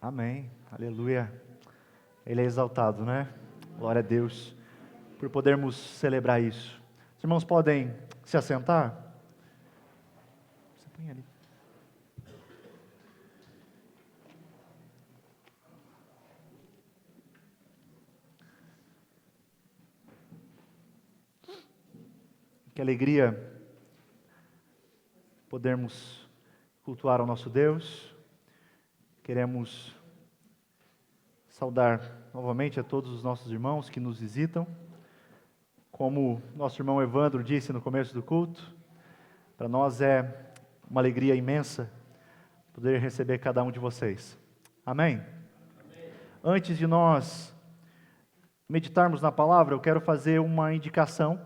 Amém, aleluia. Ele é exaltado, né? Glória a Deus por podermos celebrar isso. Os irmãos podem se assentar? Você põe ali. Que alegria podermos cultuar ao nosso Deus. Queremos saudar novamente a todos os nossos irmãos que nos visitam. Como nosso irmão Evandro disse no começo do culto, para nós é uma alegria imensa poder receber cada um de vocês. Amém? Amém. Antes de nós meditarmos na palavra, eu quero fazer uma indicação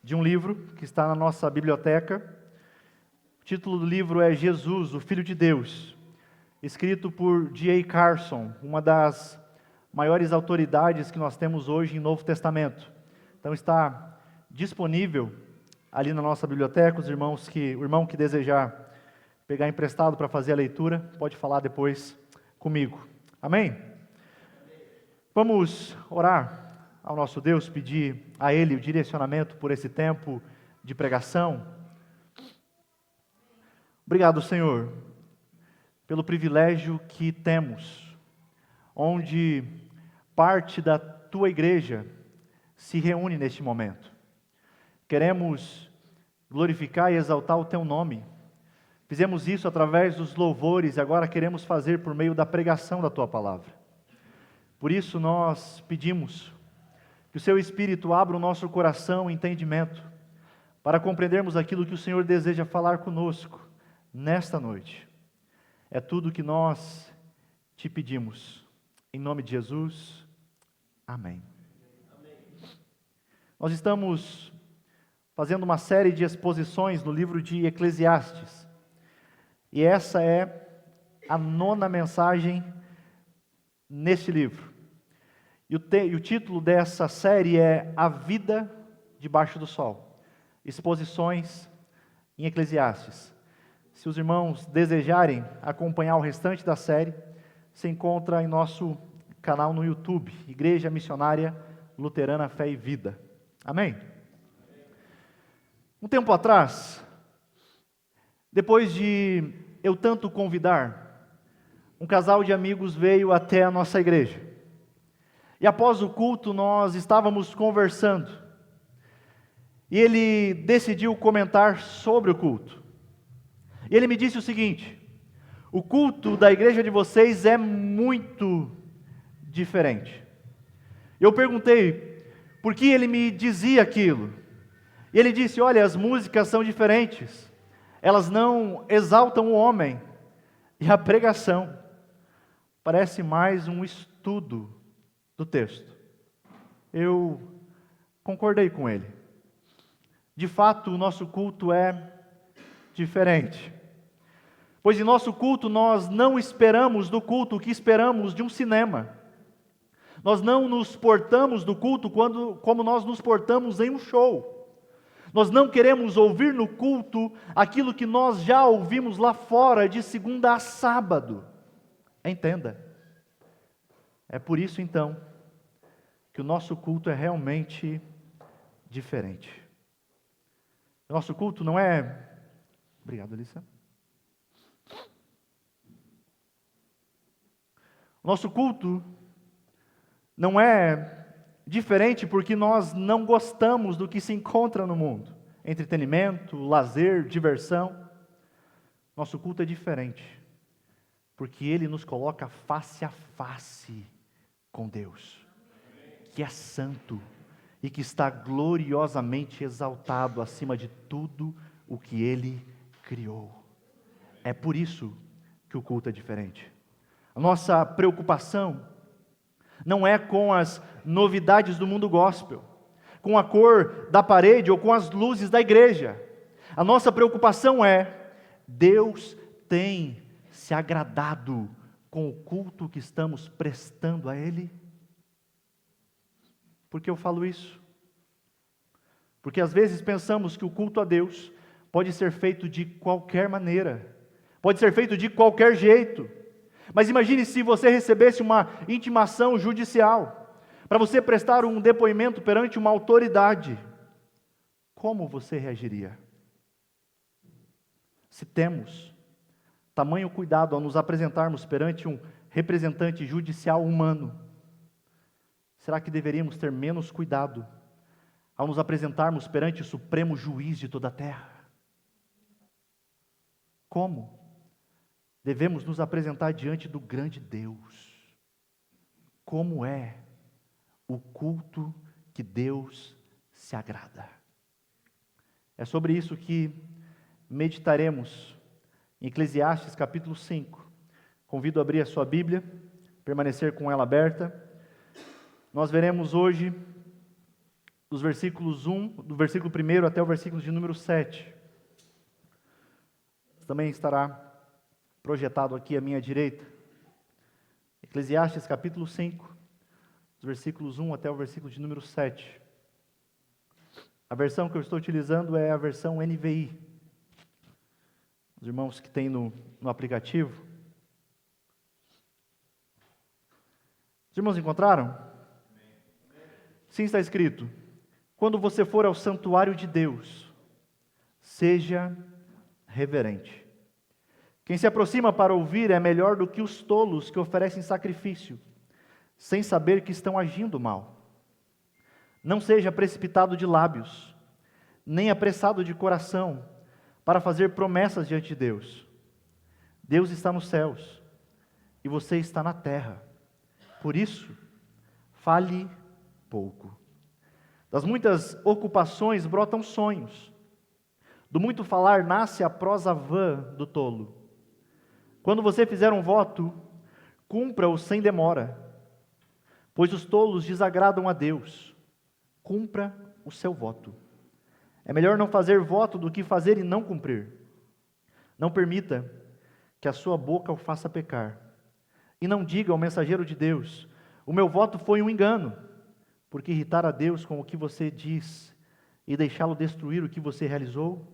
de um livro que está na nossa biblioteca. O título do livro é Jesus, o Filho de Deus, escrito por D.A. Carson, uma das maiores autoridades que nós temos hoje em Novo Testamento. Então está disponível ali na nossa biblioteca. O irmão que desejar pegar emprestado para fazer a leitura, pode falar depois comigo. Amém? Vamos orar ao nosso Deus, pedir a Ele o direcionamento por esse tempo de pregação. Obrigado, Senhor, pelo privilégio que temos, onde parte da Tua igreja se reúne neste momento. Queremos glorificar e exaltar o Teu nome. Fizemos isso através dos louvores e agora queremos fazer por meio da pregação da Tua palavra. Por isso nós pedimos que o Seu Espírito abra o nosso coração e entendimento para compreendermos aquilo que o Senhor deseja falar conosco nesta noite. É tudo que nós te pedimos. Em nome de Jesus, amém. Nós estamos fazendo uma série de exposições no livro de Eclesiastes. E essa é a 9ª mensagem neste livro. E o título dessa série é A Vida Debaixo do Sol. Exposições em Eclesiastes. Se os irmãos desejarem acompanhar o restante da série, se encontra em nosso canal no YouTube, Igreja Missionária Luterana Fé e Vida. Amém? Um tempo atrás, depois de eu tanto convidar, um casal de amigos veio até a nossa igreja. E após o culto nós estávamos conversando. E ele decidiu comentar sobre o culto. E ele me disse o seguinte: o culto da igreja de vocês é muito diferente. Eu perguntei por que ele me dizia aquilo. E ele disse: olha, as músicas são diferentes, elas não exaltam o homem, e a pregação parece mais um estudo do texto. Eu concordei com ele. De fato, o nosso culto é diferente. Pois em nosso culto nós não esperamos do culto o que esperamos de um cinema. Nós não nos portamos do culto como nós nos portamos em um show. Nós não queremos ouvir no culto aquilo que nós já ouvimos lá fora de segunda a sábado. Entenda. É por isso então que o nosso culto é realmente diferente. O nosso culto não é... Obrigado, Alissa. O nosso culto não é diferente porque nós não gostamos do que se encontra no mundo. Entretenimento, lazer, diversão. Nosso culto é diferente porque ele nos coloca face a face com Deus, que é santo e que está gloriosamente exaltado acima de tudo o que ele criou. É por isso que o culto é diferente. A nossa preocupação não é com as novidades do mundo gospel, com a cor da parede ou com as luzes da igreja. A nossa preocupação é: Deus tem se agradado com o culto que estamos prestando a Ele? Por que eu falo isso? Porque às vezes pensamos que o culto a Deus pode ser feito de qualquer maneira, pode ser feito de qualquer jeito. Mas imagine se você recebesse uma intimação judicial, para você prestar um depoimento perante uma autoridade. Como você reagiria? Se temos tamanho cuidado ao nos apresentarmos perante um representante judicial humano, será que deveríamos ter menos cuidado ao nos apresentarmos perante o supremo juiz de toda a terra? Como devemos nos apresentar diante do grande Deus? Como é o culto que Deus se agrada? É sobre isso que meditaremos em Eclesiastes capítulo 5. Convido a abrir a sua Bíblia, permanecer com ela aberta. Nós veremos hoje dos versículos 1 até o versículo de número 7. Também estará projetado aqui à minha direita. Eclesiastes capítulo 5, dos versículos 1 até o versículo de número 7. A versão que eu estou utilizando é a versão NVI. Os irmãos que têm no aplicativo. Os irmãos encontraram? Sim, está escrito: quando você for ao santuário de Deus, seja reverente. Quem se aproxima para ouvir é melhor do que os tolos que oferecem sacrifício, sem saber que estão agindo mal. Não seja precipitado de lábios, nem apressado de coração, para fazer promessas diante de Deus. Deus está nos céus, e você está na terra. Por isso, fale pouco. Das muitas ocupações brotam sonhos. Do muito falar nasce a prosa vã do tolo. Quando você fizer um voto, cumpra-o sem demora, pois os tolos desagradam a Deus. Cumpra o seu voto. É melhor não fazer voto do que fazer e não cumprir. Não permita que a sua boca o faça pecar. E não diga ao mensageiro de Deus: o meu voto foi um engano, porque irritar a Deus com o que você diz e deixá-lo destruir o que você realizou,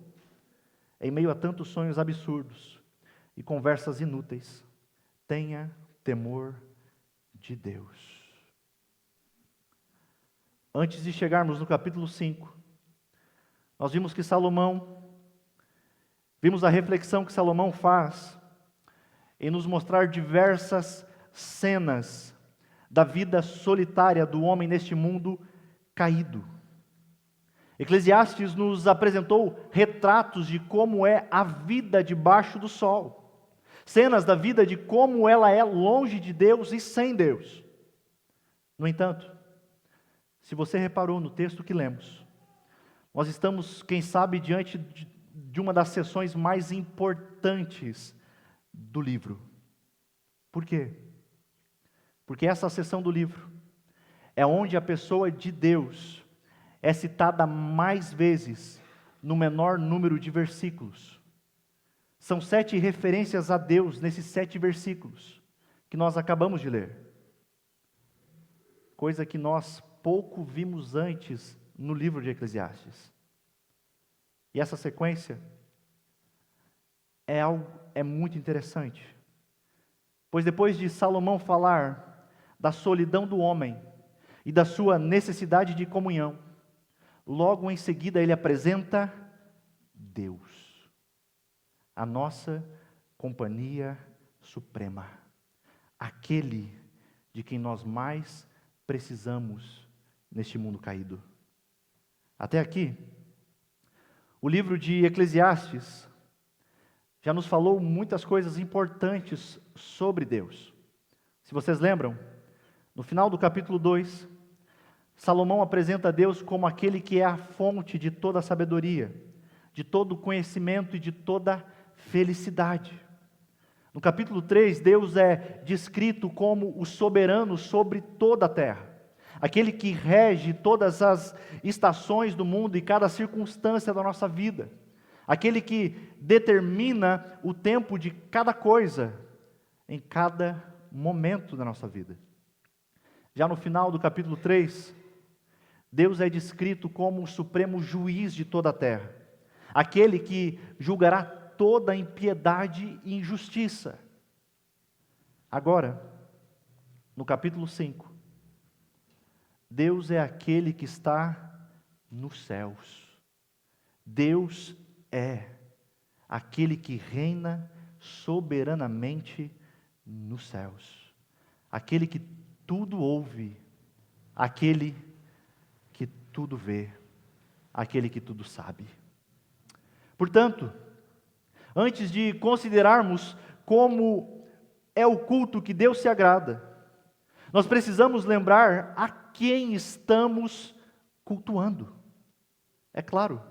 em meio a tantos sonhos absurdos e conversas inúteis, tenha temor de Deus. Antes de chegarmos no capítulo 5, nós vimos a reflexão que Salomão faz em nos mostrar diversas cenas da vida solitária do homem neste mundo caído. Eclesiastes nos apresentou retratos de como é a vida debaixo do sol, cenas da vida de como ela é longe de Deus e sem Deus. No entanto, se você reparou no texto que lemos, nós estamos, quem sabe, diante de uma das sessões mais importantes do livro. Por quê? Porque essa seção do livro é onde a pessoa de Deus é citada mais vezes no menor número de versículos. São 7 referências a Deus nesses 7 versículos que nós acabamos de ler. Coisa que nós pouco vimos antes no livro de Eclesiastes. E essa sequência é muito interessante. Pois depois de Salomão falar da solidão do homem e da sua necessidade de comunhão, logo em seguida ele apresenta Deus, a nossa companhia suprema, aquele de quem nós mais precisamos neste mundo caído. Até aqui, o livro de Eclesiastes já nos falou muitas coisas importantes sobre Deus. Se vocês lembram, no final do capítulo 2, Salomão apresenta Deus como aquele que é a fonte de toda a sabedoria, de todo o conhecimento e de toda felicidade. No capítulo 3, Deus é descrito como o soberano sobre toda a terra, aquele que rege todas as estações do mundo e cada circunstância da nossa vida, aquele que determina o tempo de cada coisa em cada momento da nossa vida. Já no final do capítulo 3, Deus é descrito como o supremo juiz de toda a terra, aquele que julgará toda impiedade e injustiça. Agora, no capítulo 5, Deus é aquele que está nos céus. Deus é aquele que reina soberanamente nos céus. Aquele que tudo ouve, aquele que tudo vê, aquele que tudo sabe. Portanto, antes de considerarmos como é o culto que Deus se agrada, nós precisamos lembrar a quem estamos cultuando. É claro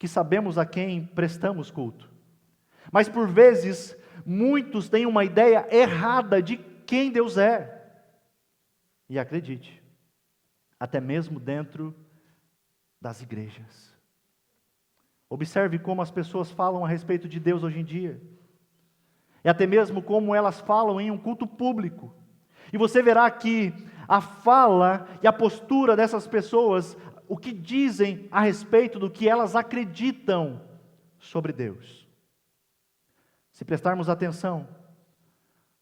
que sabemos a quem prestamos culto, mas por vezes muitos têm uma ideia errada de quem Deus é. E acredite, até mesmo dentro das igrejas. Observe como as pessoas falam a respeito de Deus hoje em dia. E até mesmo como elas falam em um culto público. E você verá que a fala e a postura dessas pessoas, o que dizem a respeito do que elas acreditam sobre Deus. Se prestarmos atenção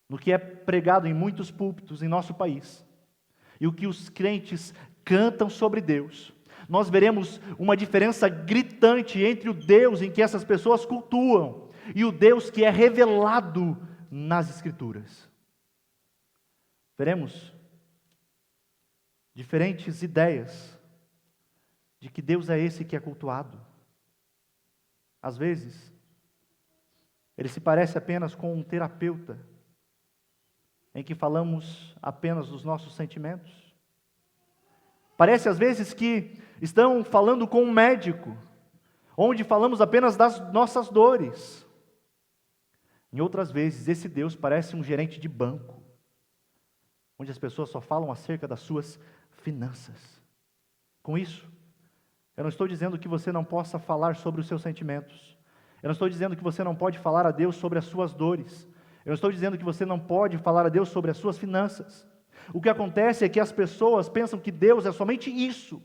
no que é pregado em muitos púlpitos em nosso país, e o que os crentes cantam sobre Deus, nós veremos uma diferença gritante entre o Deus em que essas pessoas cultuam e o Deus que é revelado nas Escrituras. Veremos diferentes ideias de que Deus é esse que é cultuado. Às vezes, ele se parece apenas com um terapeuta, em que falamos apenas dos nossos sentimentos. Parece às vezes que estão falando com um médico, onde falamos apenas das nossas dores. Em outras vezes, esse Deus parece um gerente de banco, onde as pessoas só falam acerca das suas finanças. Com isso, eu não estou dizendo que você não possa falar sobre os seus sentimentos. Eu não estou dizendo que você não pode falar a Deus sobre as suas dores. Eu não estou dizendo que você não pode falar a Deus sobre as suas finanças. O que acontece é que as pessoas pensam que Deus é somente isso.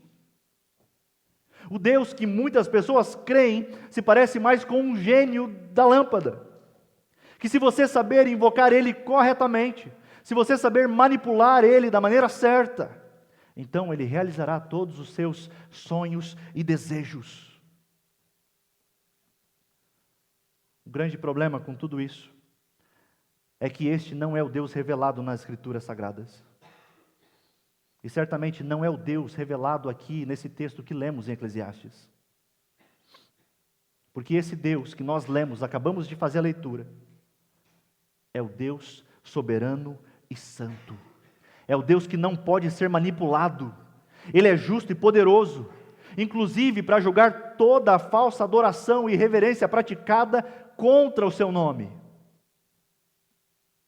O Deus que muitas pessoas creem se parece mais com um gênio da lâmpada. Que se você saber invocar Ele corretamente, se você saber manipular Ele da maneira certa, então Ele realizará todos os seus sonhos e desejos. O grande problema com tudo isso é que este não é o Deus revelado nas Escrituras Sagradas. E certamente não é o Deus revelado aqui nesse texto que lemos em Eclesiastes. Porque esse Deus que nós lemos, acabamos de fazer a leitura, é o Deus soberano e santo. É o Deus que não pode ser manipulado. Ele é justo e poderoso, inclusive para julgar toda a falsa adoração e reverência praticada contra o seu nome.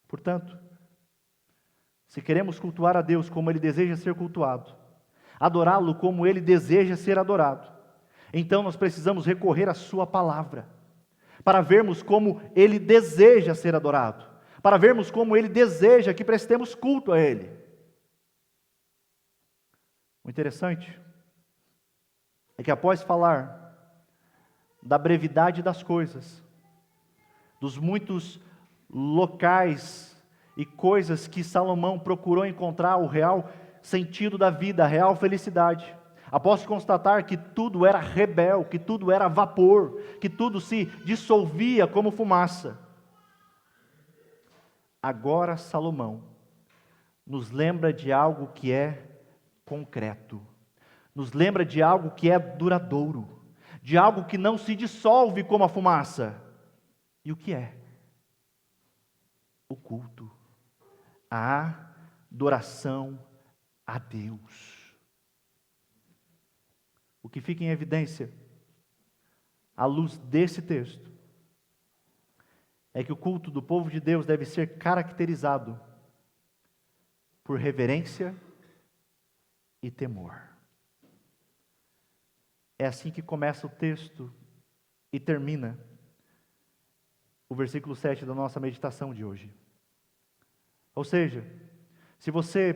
Portanto, se queremos cultuar a Deus como Ele deseja ser cultuado, adorá-lo como Ele deseja ser adorado, então nós precisamos recorrer à Sua palavra, para vermos como Ele deseja ser adorado, para vermos como Ele deseja que prestemos culto a Ele. O interessante é que após falar da brevidade das coisas, dos muitos locais e coisas que Salomão procurou encontrar o real sentido da vida, a real felicidade, após constatar que tudo era rebel, que tudo era vapor, que tudo se dissolvia como fumaça, agora Salomão nos lembra de algo que é concreto, nos lembra de algo que é duradouro, de algo que não se dissolve como a fumaça. E o que é? O culto, a adoração a Deus. O que fica em evidência, à luz desse texto, é que o culto do povo de Deus deve ser caracterizado por reverência e temor. É assim que começa o texto e termina o versículo 7 da nossa meditação de hoje. Ou seja, se você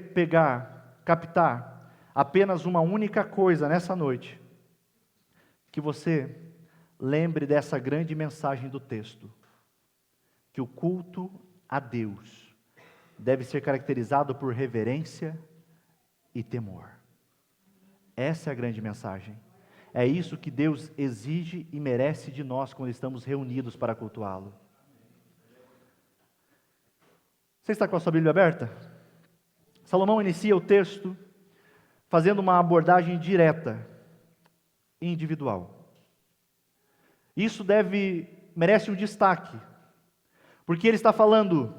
captar apenas uma única coisa nessa noite, que você lembre dessa grande mensagem do texto, que o culto a Deus deve ser caracterizado por reverência e temor. Essa é a grande mensagem. É isso que Deus exige e merece de nós quando estamos reunidos para cultuá-lo. Você está com a sua Bíblia aberta? Salomão inicia o texto fazendo uma abordagem direta e individual. Isso merece um destaque, porque ele está falando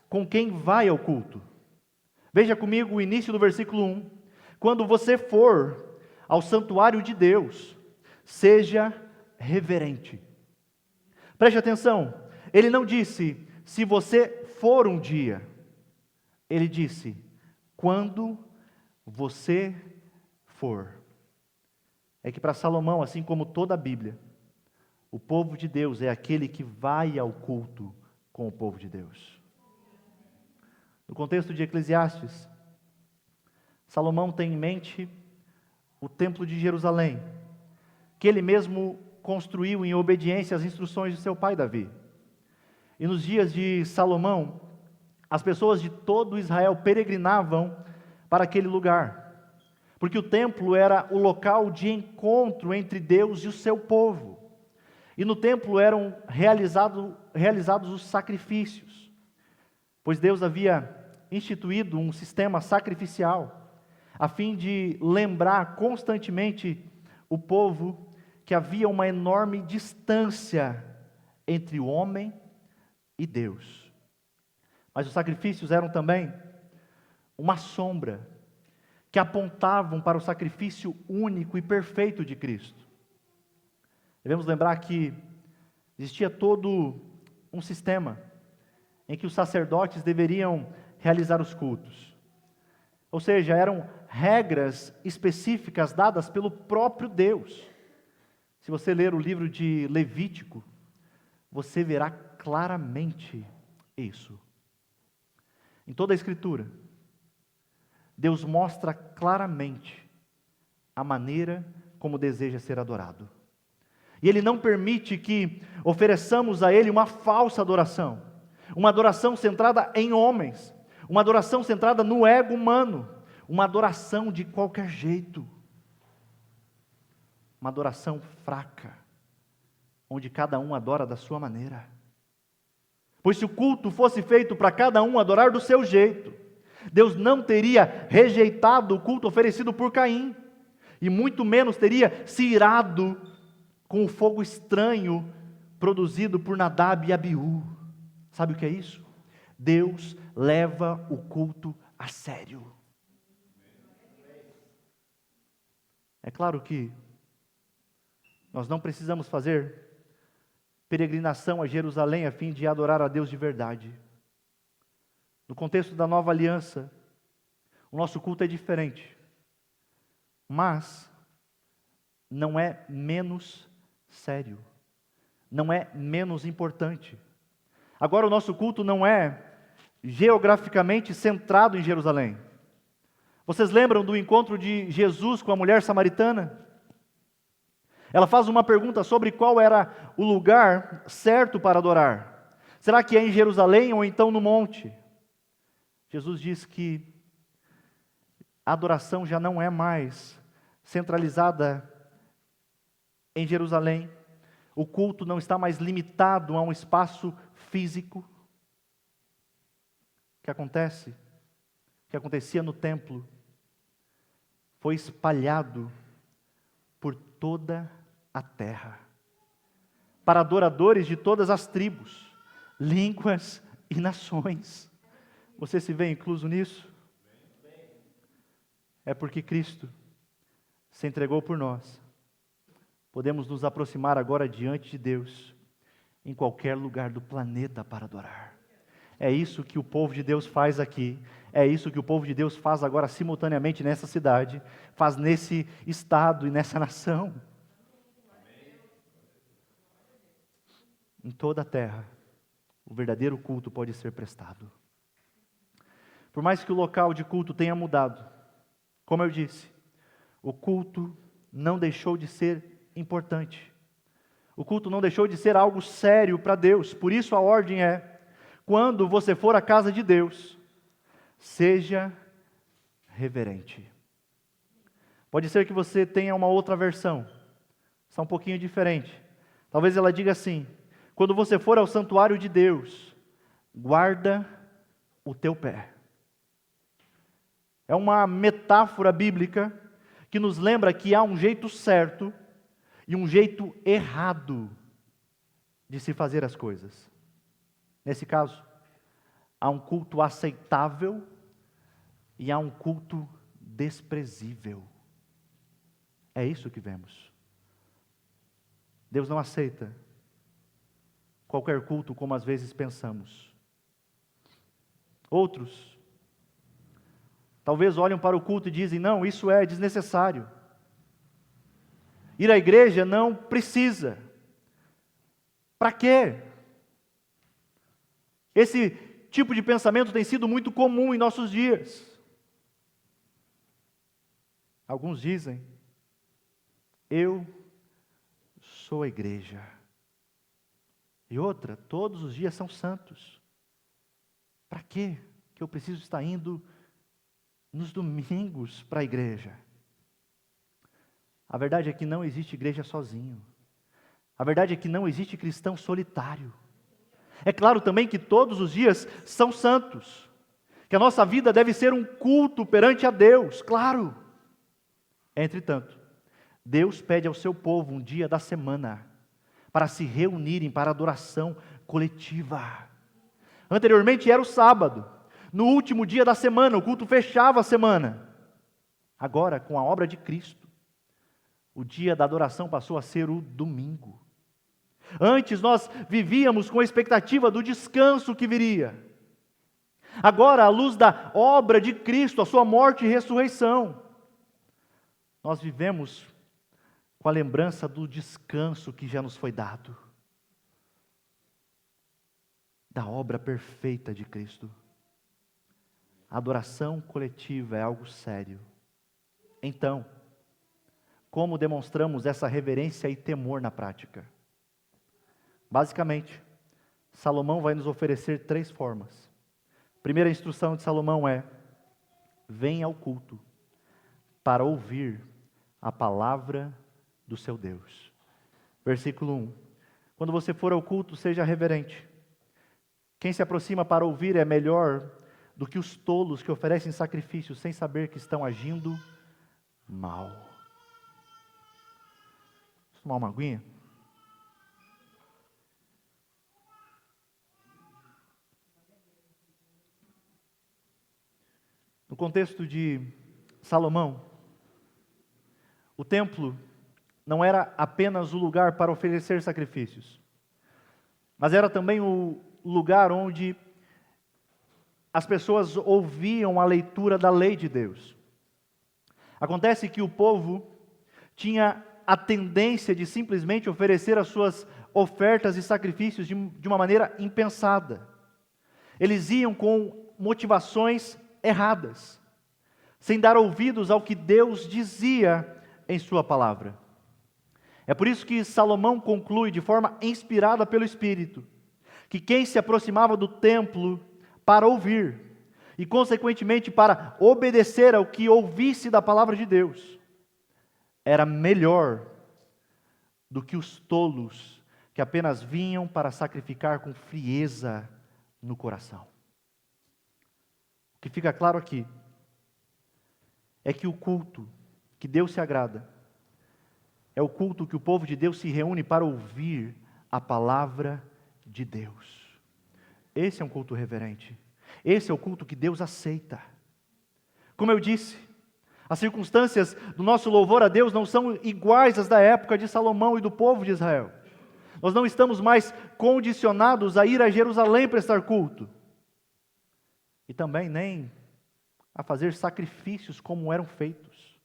com quem vai ao culto. Veja comigo o início do versículo 1. Quando você for ao santuário de Deus, seja reverente. Preste atenção, ele não disse, se você for um dia. Ele disse, quando você for. É que para Salomão, assim como toda a Bíblia, o povo de Deus é aquele que vai ao culto com o povo de Deus. No contexto de Eclesiastes, Salomão tem em mente o templo de Jerusalém, que ele mesmo construiu em obediência às instruções de seu pai Davi. E nos dias de Salomão, as pessoas de todo Israel peregrinavam para aquele lugar, porque o templo era o local de encontro entre Deus e o seu povo. E no templo eram realizados os sacrifícios, pois Deus havia instituído um sistema sacrificial, a fim de lembrar constantemente o povo que havia uma enorme distância entre o homem e Deus. Mas os sacrifícios eram também uma sombra que apontavam para o sacrifício único e perfeito de Cristo. Devemos lembrar que existia todo um sistema em que os sacerdotes deveriam realizar os cultos. Ou seja, eram regras específicas dadas pelo próprio Deus. Se você ler o livro de Levítico, você verá claramente isso. Em toda a Escritura, Deus mostra claramente a maneira como deseja ser adorado. E Ele não permite que ofereçamos a Ele uma falsa adoração, uma adoração centrada em homens, uma adoração centrada no ego humano, uma adoração de qualquer jeito, uma adoração fraca, onde cada um adora da sua maneira. Pois se o culto fosse feito para cada um adorar do seu jeito, Deus não teria rejeitado o culto oferecido por Caim, e muito menos teria se irado com o fogo estranho produzido por Nadab e Abiú. Sabe o que é isso? Deus leva o culto a sério. É claro que nós não precisamos fazer peregrinação a Jerusalém a fim de adorar a Deus de verdade. No contexto da nova aliança, o nosso culto é diferente, mas não é menos sério, não é menos importante. Agora o nosso culto não é geograficamente centrado em Jerusalém. Vocês lembram do encontro de Jesus com a mulher samaritana? Ela faz uma pergunta sobre qual era o lugar certo para adorar. Será que é em Jerusalém ou então no monte? Jesus diz que a adoração já não é mais centralizada em Jerusalém. O culto não está mais limitado a um espaço físico. O que acontece? O que acontecia no templo foi espalhado por toda a terra, para adoradores de todas as tribos, línguas e nações. Você se vê incluso nisso? É porque Cristo se entregou por nós. Podemos nos aproximar agora diante de Deus, em qualquer lugar do planeta para adorar. É isso que o povo de Deus faz aqui, é isso que o povo de Deus faz agora simultaneamente nessa cidade, faz nesse estado e nessa nação. Em toda a terra, o verdadeiro culto pode ser prestado. Por mais que o local de culto tenha mudado, como eu disse, o culto não deixou de ser importante. O culto não deixou de ser algo sério para Deus. Por isso a ordem é: quando você for à casa de Deus, seja reverente. Pode ser que você tenha uma outra versão, só um pouquinho diferente. Talvez ela diga assim: quando você for ao santuário de Deus, guarda o teu pé. É uma metáfora bíblica que nos lembra que há um jeito certo e um jeito errado de se fazer as coisas. Nesse caso, há um culto aceitável e há um culto desprezível. É isso que vemos. Deus não aceita qualquer culto como às vezes pensamos. Outros talvez olham para o culto e dizem: não, isso é desnecessário. Ir à igreja não precisa. Para quê? Esse tipo de pensamento tem sido muito comum em nossos dias. Alguns dizem: eu sou a igreja. E outra: todos os dias são santos. Para quê que eu preciso estar indo nos domingos para a igreja? A verdade é que não existe igreja sozinho. A verdade é que não existe cristão solitário. É claro também que todos os dias são santos, que a nossa vida deve ser um culto perante a Deus, claro. Entretanto, Deus pede ao seu povo um dia da semana para se reunirem para adoração coletiva. Anteriormente era o sábado. No último dia da semana, o culto fechava a semana. Agora, com a obra de Cristo, o dia da adoração passou a ser o domingo. Antes nós vivíamos com a expectativa do descanso que viria. Agora, à luz da obra de Cristo, a sua morte e ressurreição, nós vivemos com a lembrança do descanso que já nos foi dado, da obra perfeita de Cristo. A adoração coletiva é algo sério. Então, como demonstramos essa reverência e temor na prática? Basicamente, Salomão vai nos oferecer 3 formas. A primeira instrução de Salomão é: venha ao culto para ouvir a palavra do seu Deus. Versículo 1. Quando você for ao culto, seja reverente. Quem se aproxima para ouvir é melhor do que os tolos que oferecem sacrifícios sem saber que estão agindo mal. Vamos tomar uma aguinha? No contexto de Salomão, o templo não era apenas o lugar para oferecer sacrifícios, mas era também o lugar onde as pessoas ouviam a leitura da lei de Deus. Acontece que o povo tinha a tendência de simplesmente oferecer as suas ofertas e sacrifícios de uma maneira impensada. Eles iam com motivações erradas, sem dar ouvidos ao que Deus dizia em sua palavra. É por isso que Salomão conclui de forma inspirada pelo Espírito, que quem se aproximava do templo para ouvir, e consequentemente para obedecer ao que ouvisse da palavra de Deus, era melhor do que os tolos que apenas vinham para sacrificar com frieza no coração. O que fica claro aqui é que o culto que Deus se agrada é o culto que o povo de Deus se reúne para ouvir a palavra de Deus. Esse é um culto reverente. Esse é o culto que Deus aceita. Como eu disse, as circunstâncias do nosso louvor a Deus não são iguais às da época de Salomão e do povo de Israel. Nós não estamos mais condicionados a ir a Jerusalém prestar culto. E também nem a fazer sacrifícios como eram feitos.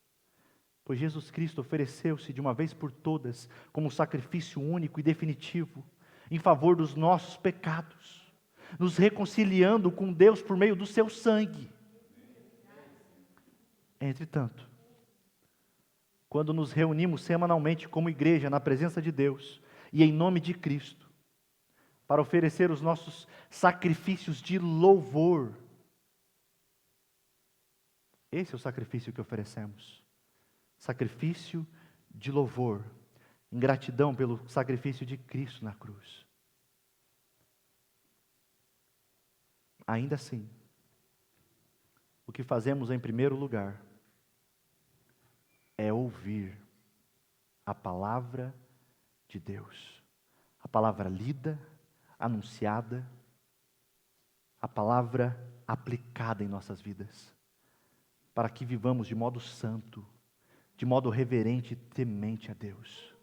Pois Jesus Cristo ofereceu-se de uma vez por todas como sacrifício único e definitivo em favor dos nossos pecados, nos reconciliando com Deus por meio do seu sangue. Entretanto, quando nos reunimos semanalmente como igreja na presença de Deus e em nome de Cristo, para oferecer os nossos sacrifícios de louvor, Esse é o sacrifício que oferecemos. Sacrifício de louvor, em gratidão pelo sacrifício de Cristo na cruz. Ainda assim, o que fazemos em primeiro lugar é ouvir a palavra de Deus. A palavra lida, anunciada, a palavra aplicada em nossas vidas, para que vivamos de modo santo, de modo reverente e temente a Deus.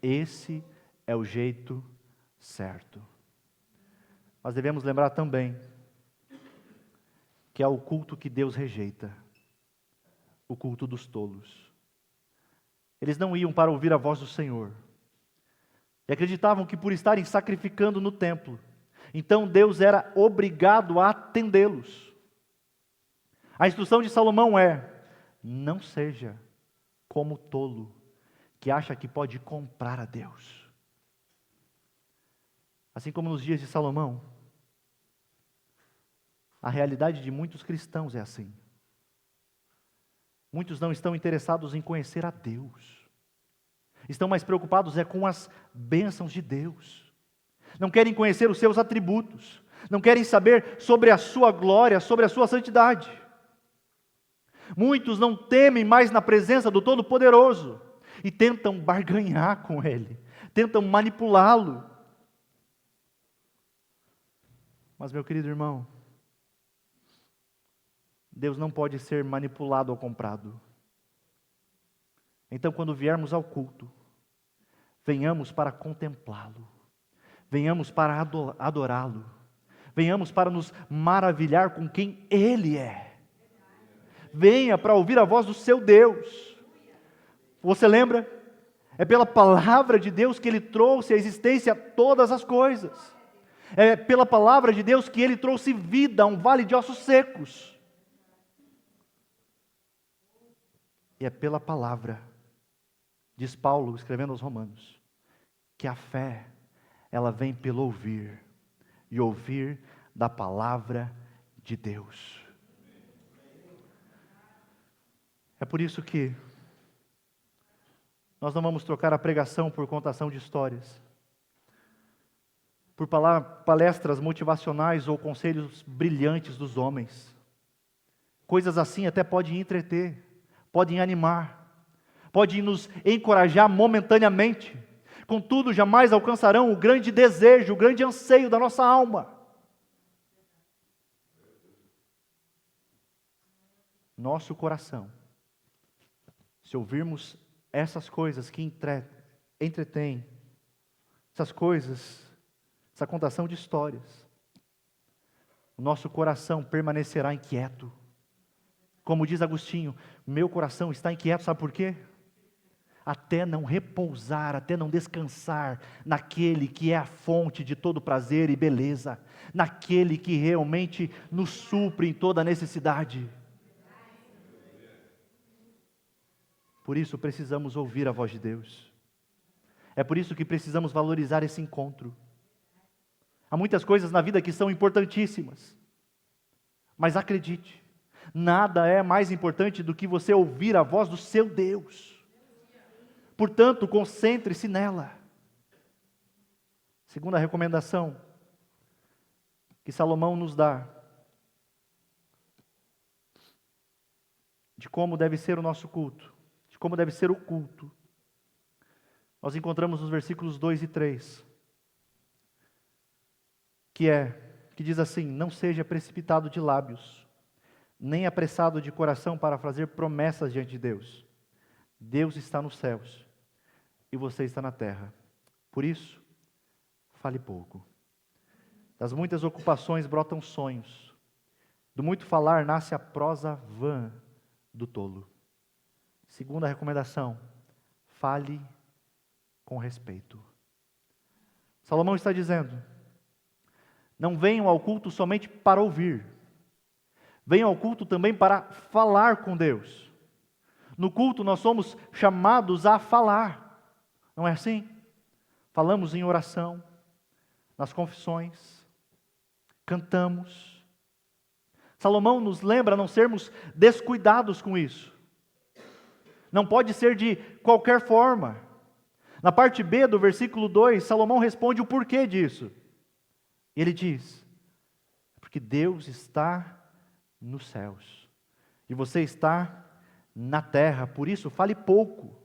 Esse é o jeito certo. Nós devemos lembrar também que é o culto que Deus rejeita, o culto dos tolos. Eles não iam para ouvir a voz do Senhor, e acreditavam que por estarem sacrificando no templo, então Deus era obrigado a atendê-los. A instrução de Salomão é: não seja como o tolo, que acha que pode comprar a Deus. Assim como nos dias de Salomão, a realidade de muitos cristãos é assim. Muitos não estão interessados em conhecer a Deus. Estão mais preocupados com as bênçãos de Deus. Não querem conhecer os seus atributos. Não querem saber sobre a sua glória, sobre a sua santidade. Muitos não temem mais na presença do Todo-Poderoso e tentam barganhar com Ele, tentam manipulá-lo. Mas, meu querido irmão, Deus não pode ser manipulado ou comprado. Então, quando viermos ao culto, venhamos para contemplá-lo, venhamos para adorá-lo, venhamos para nos maravilhar com quem Ele é. Venha para ouvir a voz do seu Deus. Você lembra? É pela palavra de Deus que Ele trouxe à existência todas as coisas. É pela palavra de Deus que Ele trouxe vida a um vale de ossos secos. E é pela palavra, diz Paulo, escrevendo aos Romanos, que a fé, ela vem pelo ouvir, e ouvir da palavra de Deus. É por isso que nós não vamos trocar a pregação por contação de histórias, por palestras motivacionais ou conselhos brilhantes dos homens. Coisas assim até podem entreter, podem animar, podem nos encorajar momentaneamente. Contudo, jamais alcançarão o grande desejo, o grande anseio da nossa alma. Nosso coração, se ouvirmos essas coisas que entretêm, essas coisas, essa contação de histórias, o nosso coração permanecerá inquieto. Como diz Agostinho, meu coração está inquieto, sabe por quê? Até não repousar, até não descansar naquele que é a fonte de todo prazer e beleza, naquele que realmente nos supre em toda necessidade. Por isso precisamos ouvir a voz de Deus. É por isso que precisamos valorizar esse encontro. Há muitas coisas na vida que são importantíssimas, mas acredite, nada é mais importante do que você ouvir a voz do seu Deus. Portanto, concentre-se nela. Segunda recomendação que Salomão nos dá de como deve ser o nosso culto, de como deve ser o culto, nós encontramos nos versículos 2 e 3, que diz assim: não seja precipitado de lábios, nem apressado de coração para fazer promessas diante de Deus. Deus está nos céus e você está na terra. Por isso, fale pouco. Das muitas ocupações brotam sonhos. Do muito falar nasce a prosa vã do tolo. Segunda recomendação: fale com respeito. Salomão está dizendo: não venham ao culto somente para ouvir. Venham ao culto também para falar com Deus. No culto nós somos chamados a falar, não é assim? Falamos em oração, nas confissões, cantamos. Salomão nos lembra a não sermos descuidados com isso. Não pode ser de qualquer forma. Na parte B do versículo 2, Salomão responde o porquê disso. Ele diz: porque Deus está nos céus e você está na terra, por isso fale pouco.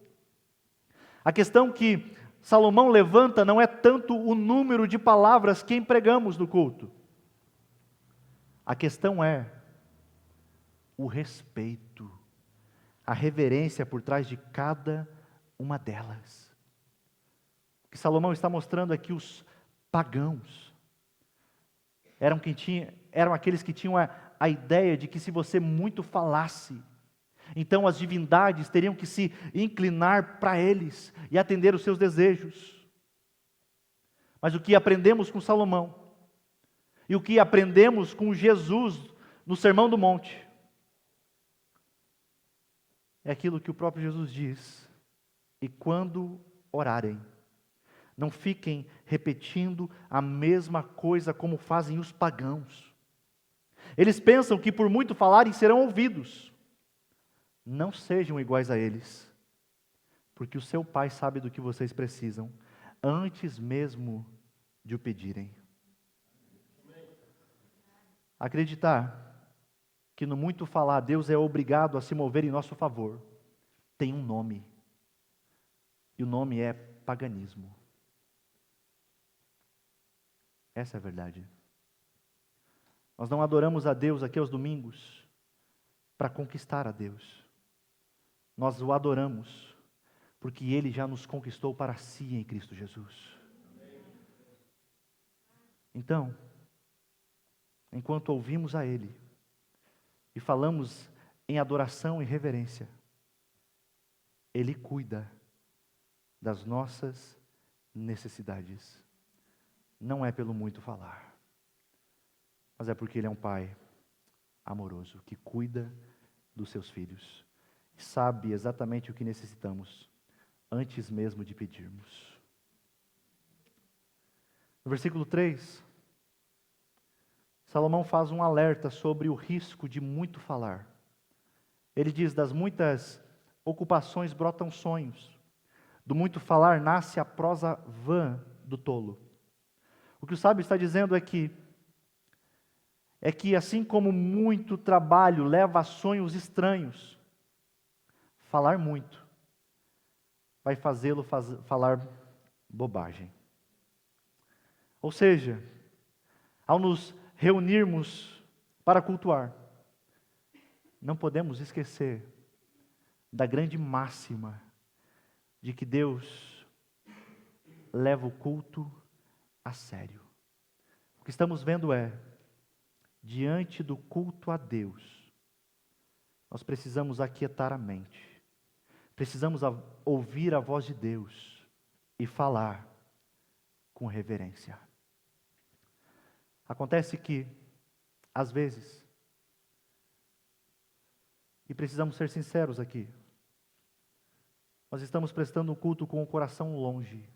A questão que Salomão levanta não é tanto o número de palavras que empregamos no culto. A questão é o respeito, a reverência por trás de cada uma delas. O que Salomão está mostrando é que os pagãos eram aqueles que tinham a ideia de que se você muito falasse, então as divindades teriam que se inclinar para eles e atender os seus desejos. Mas o que aprendemos com Salomão, e o que aprendemos com Jesus no Sermão do Monte, é aquilo que o próprio Jesus diz: e quando orarem, não fiquem repetindo a mesma coisa como fazem os pagãos. Eles pensam que por muito falarem serão ouvidos. Não sejam iguais a eles, porque o seu Pai sabe do que vocês precisam, antes mesmo de o pedirem. Acreditar que no muito falar Deus é obrigado a se mover em nosso favor, tem um nome, e o nome é paganismo. Essa é a verdade. Nós não adoramos a Deus aqui aos domingos para conquistar a Deus. Nós o adoramos porque Ele já nos conquistou para si em Cristo Jesus. Então, enquanto ouvimos a Ele e falamos em adoração e reverência, Ele cuida das nossas necessidades. Não é pelo muito falar, mas é porque Ele é um Pai amoroso, que cuida dos seus filhos, e sabe exatamente o que necessitamos, antes mesmo de pedirmos. No versículo 3, Salomão faz um alerta sobre o risco de muito falar. Ele diz: das muitas ocupações brotam sonhos, do muito falar nasce a prosa vã do tolo. O que o sábio está dizendo é que assim como muito trabalho leva a sonhos estranhos, falar muito vai fazê-lo falar bobagem. Ou seja, ao nos reunirmos para cultuar, não podemos esquecer da grande máxima de que Deus leva o culto a sério. O que estamos vendo é, diante do culto a Deus, nós precisamos aquietar a mente, precisamos ouvir a voz de Deus e falar com reverência. Acontece que, às vezes, e precisamos ser sinceros aqui, nós estamos prestando um culto com o coração longe,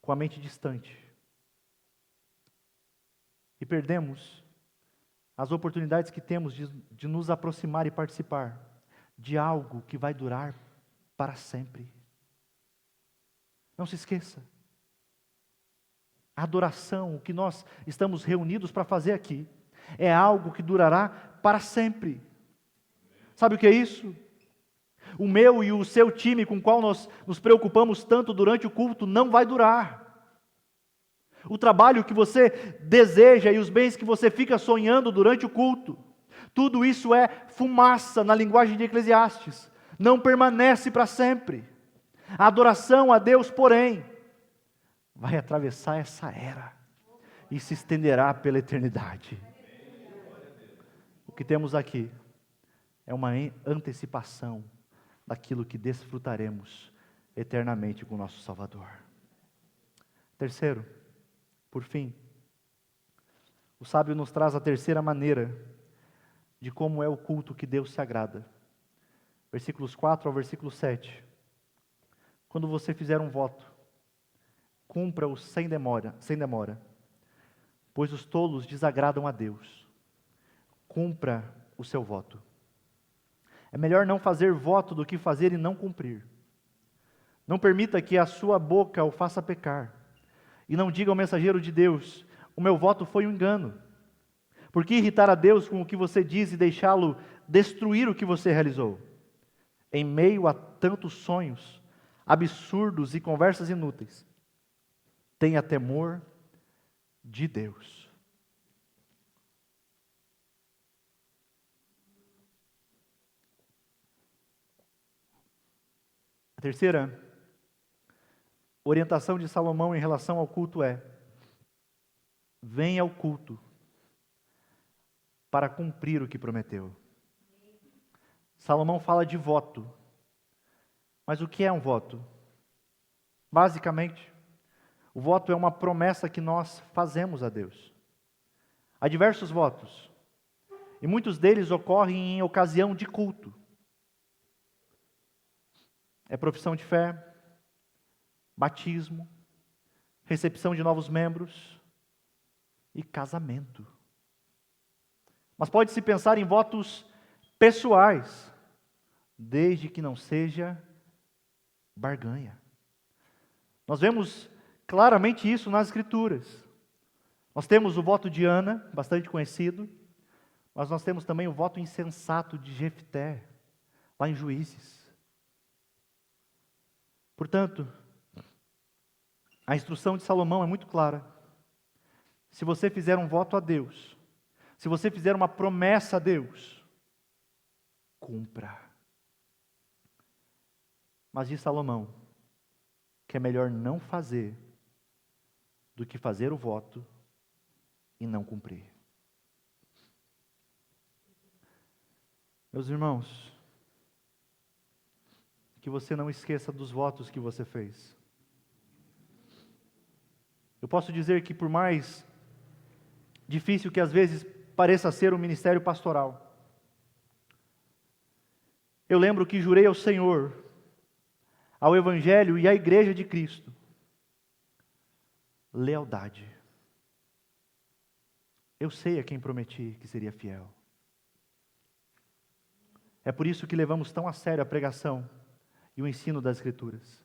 com a mente distante, e perdemos as oportunidades que temos de nos aproximar e participar de algo que vai durar para sempre. Não se esqueça, a adoração, o que nós estamos reunidos para fazer aqui, é algo que durará para sempre. Sabe o que é isso? O meu e o seu time com o qual nós nos preocupamos tanto durante o culto não vai durar. O trabalho que você deseja e os bens que você fica sonhando durante o culto, tudo isso é fumaça na linguagem de Eclesiastes, não permanece para sempre. A adoração a Deus, porém, vai atravessar essa era e se estenderá pela eternidade. O que temos aqui é uma antecipação daquilo que desfrutaremos eternamente com o nosso Salvador. Terceiro, por fim, o sábio nos traz a terceira maneira de como é o culto que Deus se agrada. Versículos 4 ao versículo 7. Quando você fizer um voto, cumpra-o sem demora, pois os tolos desagradam a Deus. cumpra o seu voto. É melhor não fazer voto do que fazer e não cumprir. Não permita que a sua boca o faça pecar. E não diga ao mensageiro de Deus: o meu voto foi um engano. Por que irritar a Deus com o que você diz e deixá-lo destruir o que você realizou? Em meio a tantos sonhos, absurdos e conversas inúteis, tenha temor de Deus. A terceira orientação de Salomão em relação ao culto é: venha ao culto para cumprir o que prometeu. Salomão fala de voto. Mas o que é um voto? Basicamente, o voto é uma promessa que nós fazemos a Deus. Há diversos votos, e muitos deles ocorrem em ocasião de culto. É profissão de fé, batismo, recepção de novos membros e casamento. Mas pode-se pensar em votos pessoais, desde que não seja barganha. Nós vemos claramente isso nas Escrituras. Nós temos o voto de Ana, bastante conhecido, mas nós temos também o voto insensato de Jefté, lá em Juízes. Portanto, a instrução de Salomão é muito clara. Se você fizer um voto a Deus, se você fizer uma promessa a Deus, cumpra. Mas diz Salomão que é melhor não fazer do que fazer o voto e não cumprir. Meus irmãos, que você não esqueça dos votos que você fez. Eu posso dizer que por mais difícil que às vezes pareça ser o ministério pastoral, eu lembro que jurei ao Senhor, ao Evangelho e à Igreja de Cristo, lealdade. Eu sei a quem prometi que seria fiel. É por isso que levamos tão a sério a pregação e o ensino das Escrituras.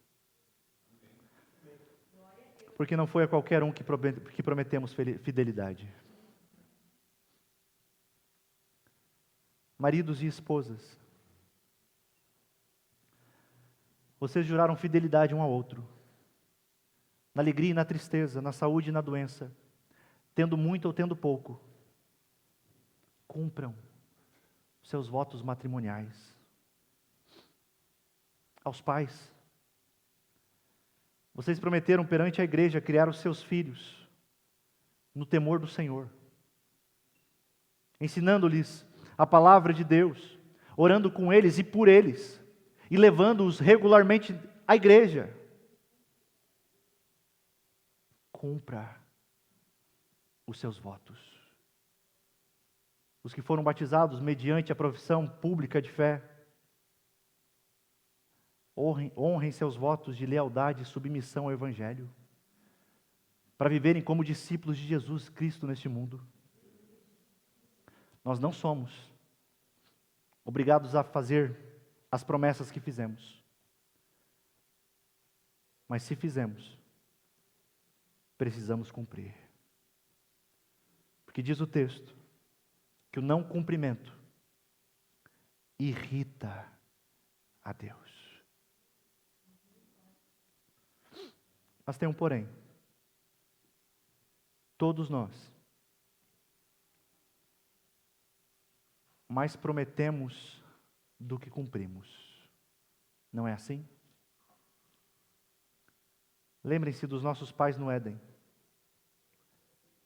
Porque não foi a qualquer um que prometemos fidelidade. Maridos e esposas, vocês juraram fidelidade um ao outro, na alegria e na tristeza, na saúde e na doença, tendo muito ou tendo pouco. Cumpram seus votos matrimoniais. Aos pais, vocês prometeram perante a igreja criar os seus filhos no temor do Senhor, ensinando-lhes a palavra de Deus, orando com eles e por eles, e levando-os regularmente à igreja. Cumpra os seus votos. Os que foram batizados mediante a profissão pública de fé, honrem seus votos de lealdade e submissão ao Evangelho, para viverem como discípulos de Jesus Cristo neste mundo. Nós não somos obrigados a fazer as promessas que fizemos, mas se fizemos, precisamos cumprir. Porque diz o texto que o não cumprimento irrita a Deus. Mas tem um porém. Todos nós mais prometemos do que cumprimos. Não é assim? Lembrem-se dos nossos pais no Éden.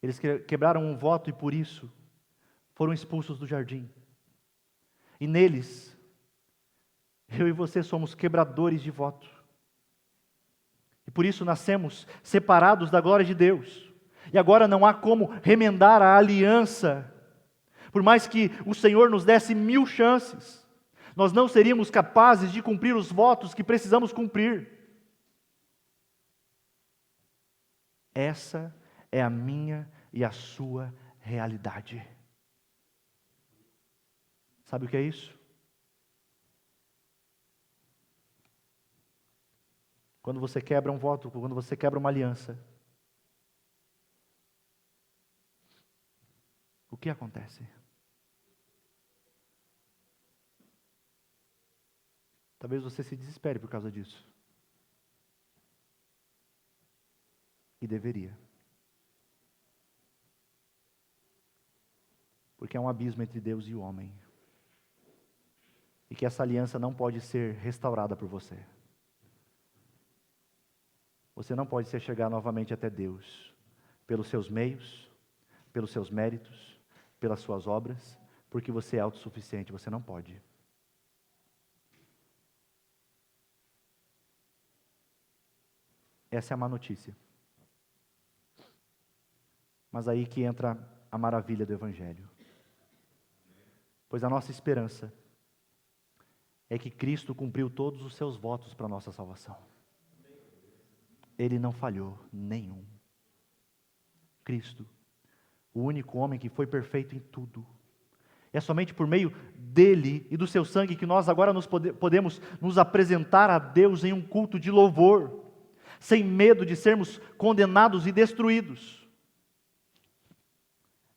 Eles quebraram um voto e por isso foram expulsos do jardim. E neles, eu e você somos quebradores de voto. E por isso nascemos separados da glória de Deus. E agora não há como remendar a aliança. Por mais que o Senhor nos desse 1000 chances, nós não seríamos capazes de cumprir os votos que precisamos cumprir. Essa é a minha e a sua realidade. Sabe o que é isso? Quando você quebra um voto, quando você quebra uma aliança, o que acontece? Talvez você se desespere por causa disso. E deveria. Porque há um abismo entre Deus e o homem. E que essa aliança não pode ser restaurada por você. Você não pode se chegar novamente até Deus pelos seus meios, pelos seus méritos, pelas suas obras, porque você é autossuficiente, você não pode. Essa é a má notícia. Mas aí que entra a maravilha do Evangelho. Pois a nossa esperança é que Cristo cumpriu todos os seus votos para a nossa salvação. Ele não falhou nenhum. Cristo, o único homem que foi perfeito em tudo. É somente por meio dele e do seu sangue que nós agora podemos nos apresentar a Deus em um culto de louvor, sem medo de sermos condenados e destruídos.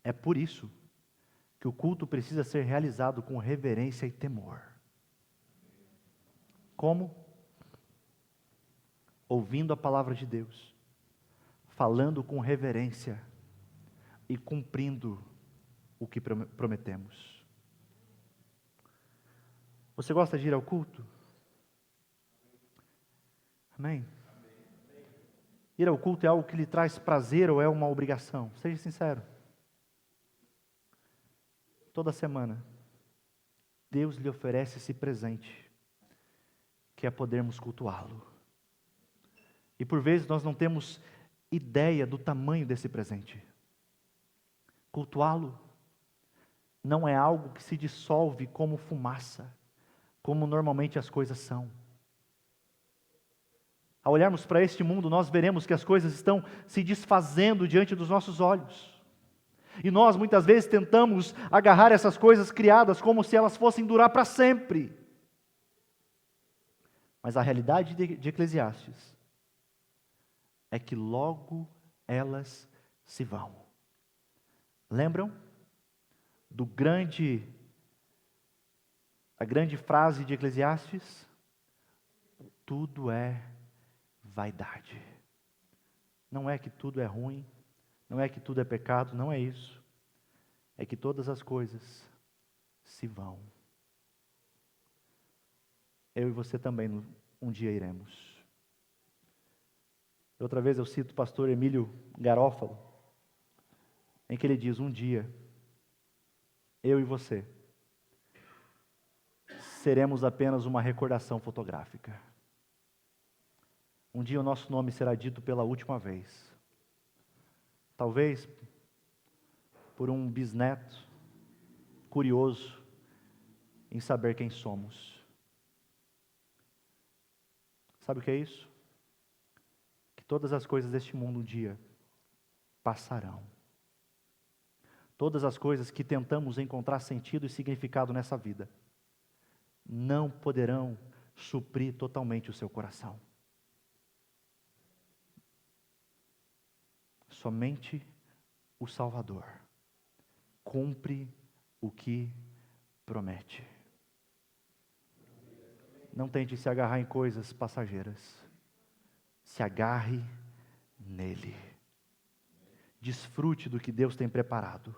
É por isso que o culto precisa ser realizado com reverência e temor. Como? Ouvindo a palavra de Deus, falando com reverência e cumprindo o que prometemos. Você gosta de ir ao culto? Amém? Ir ao culto é algo que lhe traz prazer ou é uma obrigação? Seja sincero. Toda semana, Deus lhe oferece esse presente, que é podermos cultuá-lo. E por vezes nós não temos ideia do tamanho desse presente. Cultuá-lo não é algo que se dissolve como fumaça, como normalmente as coisas são. Ao olharmos para este mundo, nós veremos que as coisas estão se desfazendo diante dos nossos olhos. E nós muitas vezes tentamos agarrar essas coisas criadas como se elas fossem durar para sempre. Mas a realidade de Eclesiastes é que logo elas se vão. Lembram a grande frase de Eclesiastes? Tudo é vaidade. Não é que tudo é ruim, não é que tudo é pecado, não é isso. É que todas as coisas se vão. Eu e você também um dia iremos. Outra vez eu cito o pastor Emílio Garófalo, em que ele diz: um dia, eu e você seremos apenas uma recordação fotográfica. Um dia o nosso nome será dito pela última vez. Talvez por um bisneto curioso em saber quem somos. Sabe o que é isso? Que todas as coisas deste mundo um dia passarão. Todas as coisas que tentamos encontrar sentido e significado nessa vida não poderão suprir totalmente o seu coração. Somente o Salvador cumpre o que promete. Não tente se agarrar em coisas passageiras. Se agarre nele. Desfrute do que Deus tem preparado.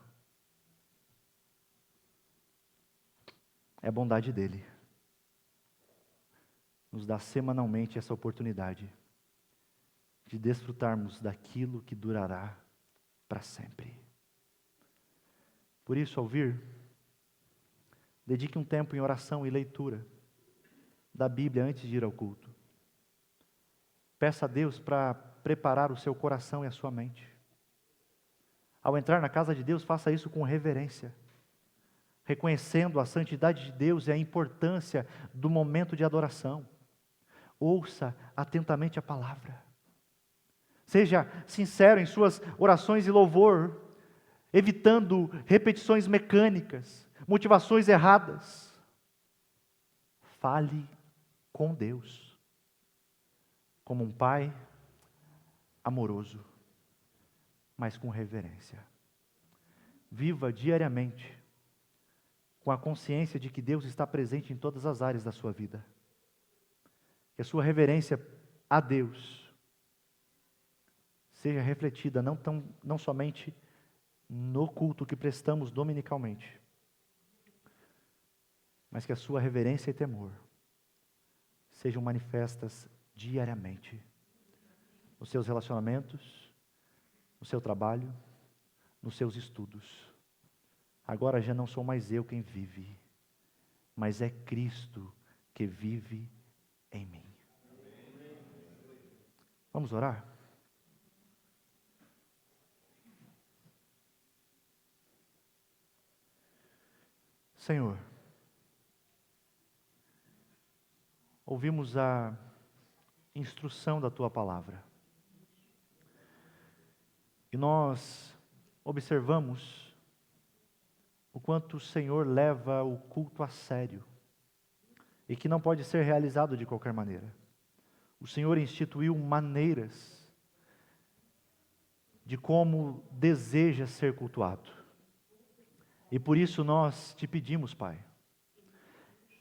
É a bondade dele. Nos dá semanalmente essa oportunidade de desfrutarmos daquilo que durará para sempre. Por isso, ao vir, dedique um tempo em oração e leitura da Bíblia antes de ir ao culto. Peça a Deus para preparar o seu coração e a sua mente. Ao entrar na casa de Deus, faça isso com reverência, reconhecendo a santidade de Deus e a importância do momento de adoração. Ouça atentamente a palavra. Seja sincero em suas orações e louvor, evitando repetições mecânicas, motivações erradas. Fale com Deus, como um pai amoroso, mas com reverência. Viva diariamente com a consciência de que Deus está presente em todas as áreas da sua vida. Que a sua reverência a Deus seja refletida não somente no culto que prestamos dominicalmente, mas que a sua reverência e temor sejam manifestas diariamente nos seus relacionamentos, no seu trabalho, nos seus estudos. Agora já não sou mais eu quem vive, mas é Cristo que vive em mim. Vamos orar? Senhor, ouvimos a instrução da Tua palavra. E nós observamos o quanto o Senhor leva o culto a sério e que não pode ser realizado de qualquer maneira. O Senhor instituiu maneiras de como deseja ser cultuado. E por isso nós te pedimos, Pai,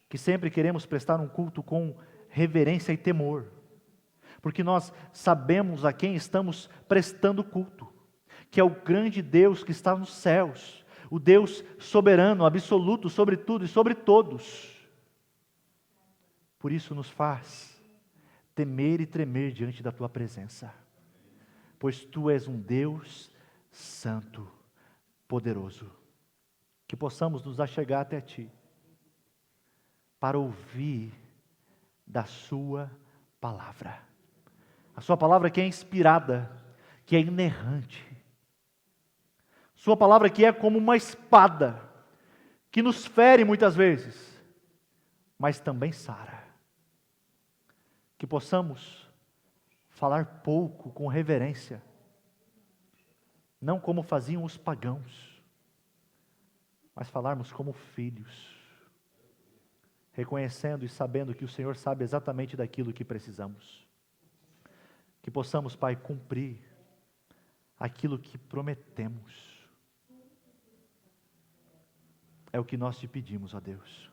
que sempre queremos prestar um culto com reverência e temor, porque nós sabemos a quem estamos prestando culto, que é o grande Deus que está nos céus, o Deus soberano, absoluto sobre tudo e sobre todos. Por isso nos faz temer e tremer diante da Tua presença, pois Tu és um Deus santo, poderoso. Que possamos nos achegar até Ti, para ouvir da Sua palavra. A Sua palavra que é inspirada, que é inerrante. Sua palavra que é como uma espada, que nos fere muitas vezes, mas também sara. Que possamos falar pouco com reverência, não como faziam os pagãos, mas falarmos como filhos, reconhecendo e sabendo que o Senhor sabe exatamente daquilo que precisamos. Que possamos, Pai, cumprir aquilo que prometemos. É o que nós te pedimos, ó Deus,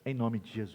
em nome de Jesus.